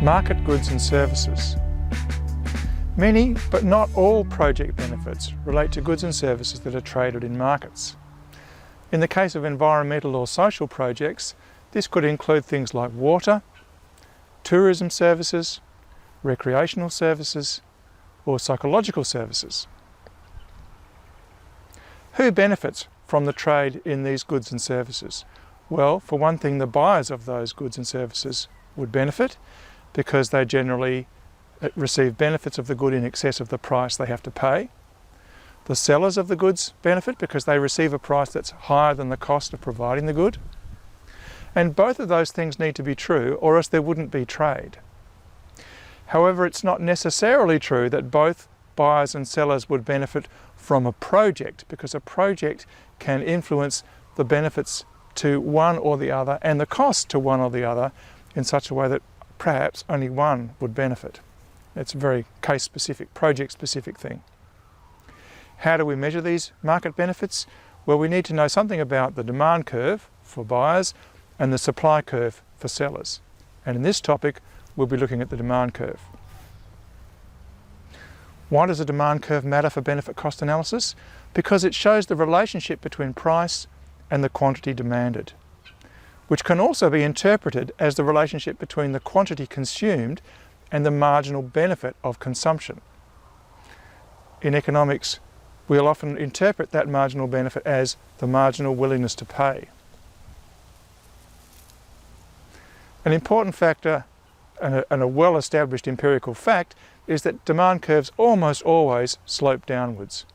Market goods and services. Many, but not all project benefits relate to goods and services that are traded in markets. In the case of environmental or social projects, this could include things like water, tourism services, recreational services, or psychological services. Who benefits from the trade in these goods and services? Well, for one thing, the buyers of those goods and services would benefit because they generally receive benefits of the good in excess of the price they have to pay. The sellers of the goods benefit because they receive a price that's higher than the cost of providing the good. And both of those things need to be true, or else there wouldn't be trade. However, it's not necessarily true that both buyers and sellers would benefit from a project, because a project can influence the benefits to one or the other and the cost to one or the other in such a way that perhaps only one would benefit. It's a very case-specific, project-specific thing. How do we measure these market benefits? Well, we need to know something about the demand curve for buyers and the supply curve for sellers. And in this topic, we'll be looking at the demand curve. Why does the demand curve matter for benefit cost analysis? Because it shows the relationship between price and the quantity demanded, which can also be interpreted as the relationship between the quantity consumed and the marginal benefit of consumption. In economics, we'll often interpret that marginal benefit as the marginal willingness to pay. An important factor and a well-established empirical fact is that demand curves almost always slope downwards,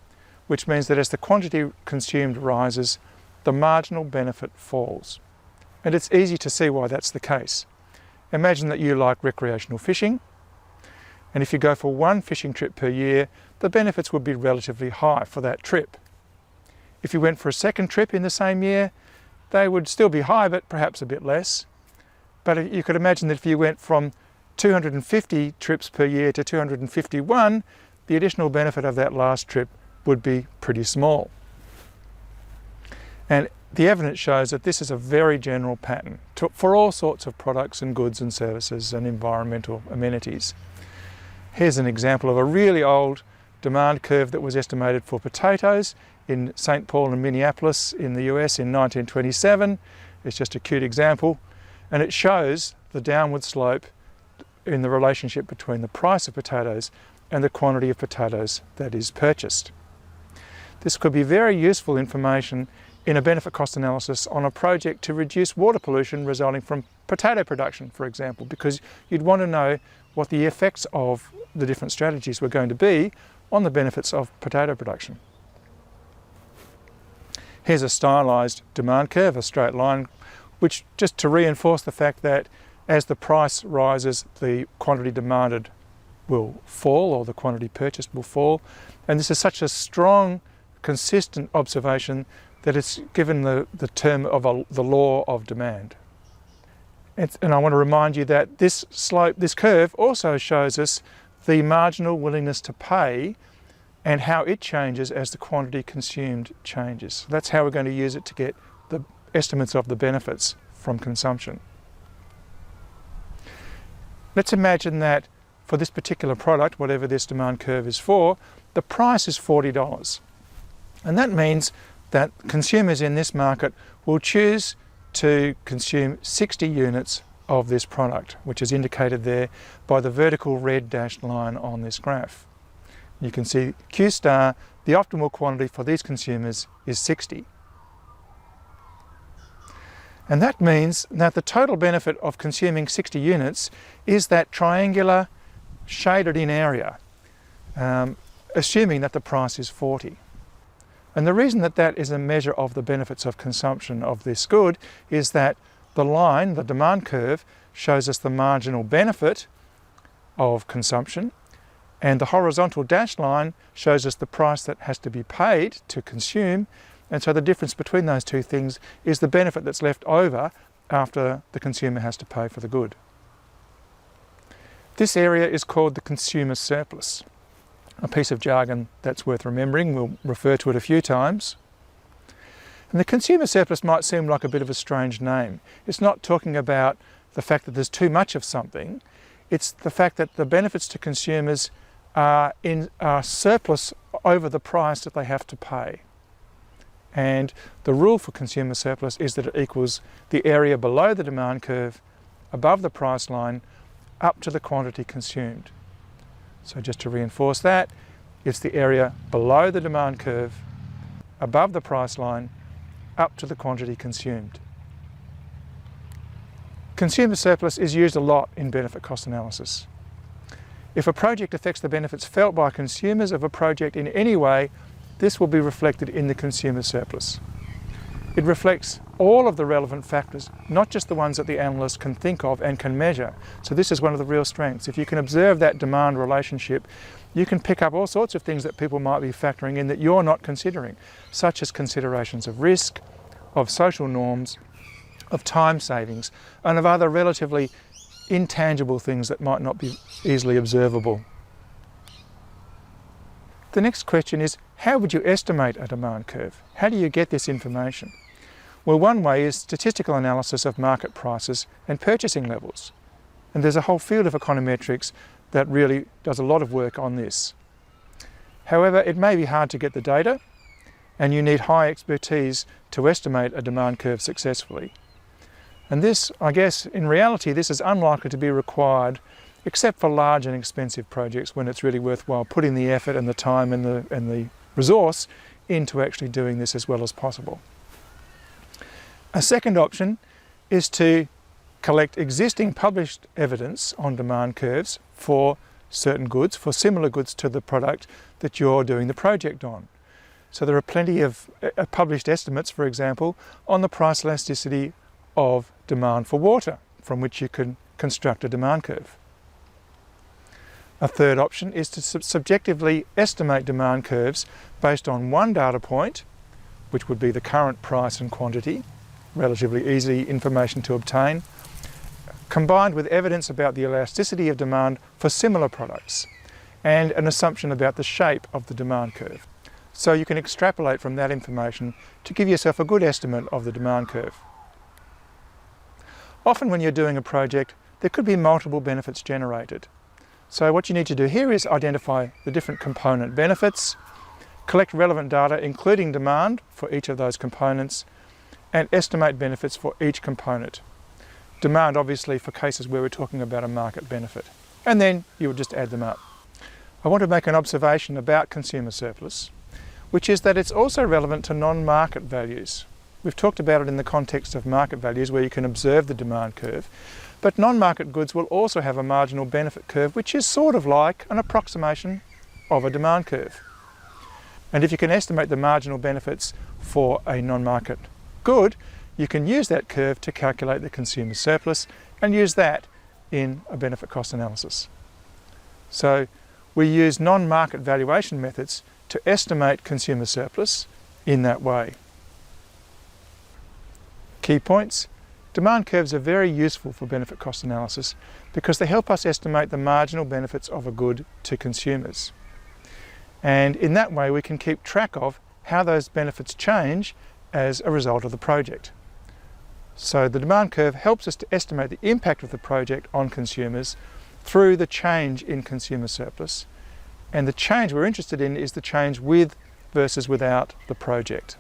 which means that as the quantity consumed rises, the marginal benefit falls. And it's easy to see why that's the case. Imagine that you like recreational fishing, and if you go for one fishing trip per year, the benefits would be relatively high for that trip. If you went for a second trip in the same year, they would still be high, but perhaps a bit less. But you could imagine that if you went from 250 trips per year to 251, the additional benefit of that last trip would be pretty small. And the evidence shows that this is a very general pattern for all sorts of products and goods and services and environmental amenities. Here's an example of a really old demand curve that was estimated for potatoes in St. Paul and Minneapolis in the US in 1927. It's just a cute example, and it shows the downward slope in the relationship between the price of potatoes and the quantity of potatoes that is purchased. This could be very useful information in a benefit cost analysis on a project to reduce water pollution resulting from potato production, for example, because you'd want to know what the effects of the different strategies were going to be on the benefits of potato production. Here's a stylized demand curve, a straight line, which just to reinforce the fact that as the price rises, the quantity demanded will fall, or the quantity purchased will fall. And this is such a strong, consistent observation that it's given the term of the law of demand. And I want to remind you that this curve also shows us the marginal willingness to pay and how it changes as the quantity consumed changes. That's how we're going to use it to get the estimates of the benefits from consumption. Let's imagine that for this particular product, whatever this demand curve is for, the price is $40. And that means that consumers in this market will choose to consume 60 units of this product, which is indicated there by the vertical red dashed line on this graph. You can see Q star, the optimal quantity for these consumers is 60. And that means that the total benefit of consuming 60 units is that triangular shaded in area, assuming that the price is 40. And the reason that that is a measure of the benefits of consumption of this good is that the line, the demand curve, shows us the marginal benefit of consumption, and the horizontal dashed line shows us the price that has to be paid to consume. And so the difference between those two things is the benefit that's left over after the consumer has to pay for the good. This area is called the consumer surplus, a piece of jargon that's worth remembering. We'll refer to it a few times. And the consumer surplus might seem like a bit of a strange name. It's not talking about the fact that there's too much of something. It's the fact that the benefits to consumers are surplus over the price that they have to pay. And the rule for consumer surplus is that it equals the area below the demand curve, above the price line, up to the quantity consumed. So just to reinforce that, it's the area below the demand curve, above the price line, up to the quantity consumed. Consumer surplus is used a lot in benefit cost analysis. If a project affects the benefits felt by consumers of a project in any way, this will be reflected in the consumer surplus. It reflects all of the relevant factors, not just the ones that the analyst can think of and can measure. So this is one of the real strengths. If you can observe that demand relationship, you can pick up all sorts of things that people might be factoring in that you're not considering, such as considerations of risk, of social norms, of time savings, and of other relatively intangible things that might not be easily observable. The next question is, how would you estimate a demand curve? How do you get this information? Well, one way is statistical analysis of market prices and purchasing levels. And there's a whole field of econometrics that really does a lot of work on this. However, it may be hard to get the data, and you need high expertise to estimate a demand curve successfully. And this, I guess, in reality, this is unlikely to be required except for large and expensive projects when it's really worthwhile putting the effort and the time and the resource into actually doing this as well as possible. A second option is to collect existing published evidence on demand curves for certain goods, for similar goods to the product that you're doing the project on. So there are plenty of published estimates, for example, on the price elasticity of demand for water, from which you can construct a demand curve. A third option is to subjectively estimate demand curves based on one data point, which would be the current price and quantity, relatively easy information to obtain, combined with evidence about the elasticity of demand for similar products, and an assumption about the shape of the demand curve. So you can extrapolate from that information to give yourself a good estimate of the demand curve. Often when you're doing a project, there could be multiple benefits generated. So what you need to do here is identify the different component benefits, collect relevant data including demand for each of those components, and estimate benefits for each component. Demand obviously for cases where we're talking about a market benefit. And then you would just add them up. I want to make an observation about consumer surplus, which is that it's also relevant to non-market values. We've talked about it in the context of market values where you can observe the demand curve, but non-market goods will also have a marginal benefit curve, which is sort of like an approximation of a demand curve. And if you can estimate the marginal benefits for a non-market good, you can use that curve to calculate the consumer surplus and use that in a benefit cost analysis. So we use non-market valuation methods to estimate consumer surplus in that way. Key points. Demand curves are very useful for benefit cost analysis because they help us estimate the marginal benefits of a good to consumers. And in that way we can keep track of how those benefits change as a result of the project. So the demand curve helps us to estimate the impact of the project on consumers through the change in consumer surplus. And the change we're interested in is the change with versus without the project.